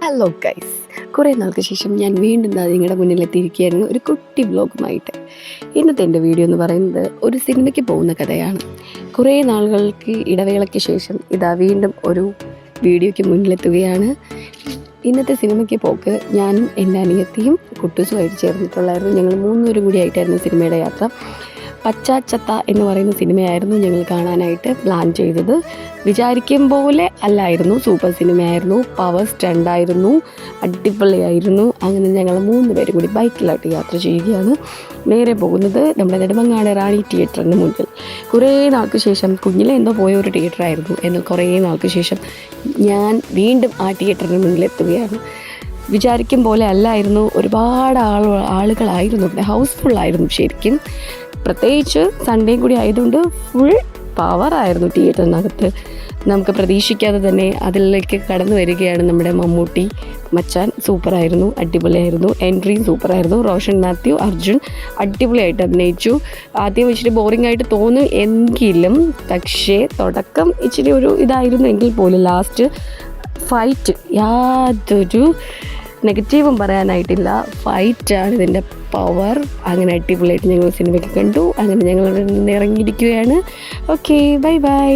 Hello guys, കുറേ നാൾക്ക് ശേഷം ഞാൻ വീണ്ടും നിങ്ങളുടെ മുന്നിലെത്തിയിരിക്കുകയായിരുന്നു ഒരു കുട്ടി വ്ലോഗുമായിട്ട്. ഇന്നത്തെ എൻ്റെ വീഡിയോ എന്ന് പറയുന്നത് ഒരു സിനിമയ്ക്ക് പോകുന്ന കഥയാണ്. കുറേ നാളുകൾക്ക് ഇടവേളയ്ക്ക് ശേഷം വീണ്ടും ഒരു വീഡിയോയ്ക്ക് മുന്നിലെത്തുകയാണ്. ഇന്നത്തെ സിനിമയ്ക്ക് പോക്ക് ഞാനും എൻ്റെ അനിയത്തിയും കുട്ടൂസുമായിട്ട് ചേർന്നിട്ടുള്ളായിരുന്നു. ഞങ്ങൾ 3 പേരും കൂടിയായിട്ടായിരുന്നു സിനിമയുടെ യാത്ര. പച്ചാച്ചത്ത എന്ന് പറയുന്ന സിനിമയായിരുന്നു ഞങ്ങൾ കാണാനായിട്ട് പ്ലാൻ ചെയ്തത്. വിചാരിക്കും പോലെ അല്ലായിരുന്നു, സൂപ്പർ സിനിമയായിരുന്നു, പവർ സ്റ്റണ്ടായിരുന്നു, അടിപൊളിയായിരുന്നു. അങ്ങനെ ഞങ്ങൾ 3 പേരും കൂടി ബൈക്കിലായിട്ട് യാത്ര ചെയ്യുകയാണ്. നേരെ പോകുന്നത് നമ്മുടെ നെടുമങ്ങാട് റാണി തിയേറ്ററിന് മുന്നിൽ. കുറേ നാൾക്ക് ശേഷം, കുഞ്ഞിലെ എന്തോ പോയ ഒരു തിയേറ്ററായിരുന്നു എന്ന് കുറേ നാൾക്ക് ശേഷം ഞാൻ വീണ്ടും ആ തിയേറ്ററിന് മുന്നിലെത്തുകയാണ്. വിചാരിക്കും പോലെ അല്ലായിരുന്നു, ഒരുപാട് ആളുകളായിരുന്നു ഇവിടെ, ഹൗസ്ഫുള്ളായിരുന്നു ശരിക്കും. പ്രത്യേകിച്ച് സൺഡേ കൂടി ആയതുകൊണ്ട് ഫുൾ പവറായിരുന്നു തിയേറ്ററിനകത്ത്. നമുക്ക് പ്രതീക്ഷിക്കാതെ തന്നെ അതിലേക്ക് കടന്നു വരികയാണ് നമ്മുടെ മമ്മൂട്ടി മച്ചാൻ. സൂപ്പറായിരുന്നു, അടിപൊളിയായിരുന്നു. എൻട്രിയും സൂപ്പറായിരുന്നു. റോഷൻ മാത്യു, അർജുൻ അടിപൊളിയായിട്ട് അഭിനയിച്ചു. ആദ്യം ഇച്ചിരി ബോറിംഗ് ആയിട്ട് തോന്നും എങ്കിലും, പക്ഷേ തുടക്കം ഇച്ചിരി ഒരു ഇതായിരുന്നു എങ്കിൽ പോലും ലാസ്റ്റ് ഫൈറ്റ് യാതൊരു നെഗറ്റീവും പറയാനായിട്ടില്ല. ഫൈറ്റാണ് ഇതിൻ്റെ പവർ. അങ്ങനെ അടിപൊളിയായിട്ട് ഞങ്ങൾ സിനിമയ്ക്ക് കണ്ടു. അങ്ങനെ ഞങ്ങൾ ഇറങ്ങിയിരിക്കുകയാണ്. Okay, bye by.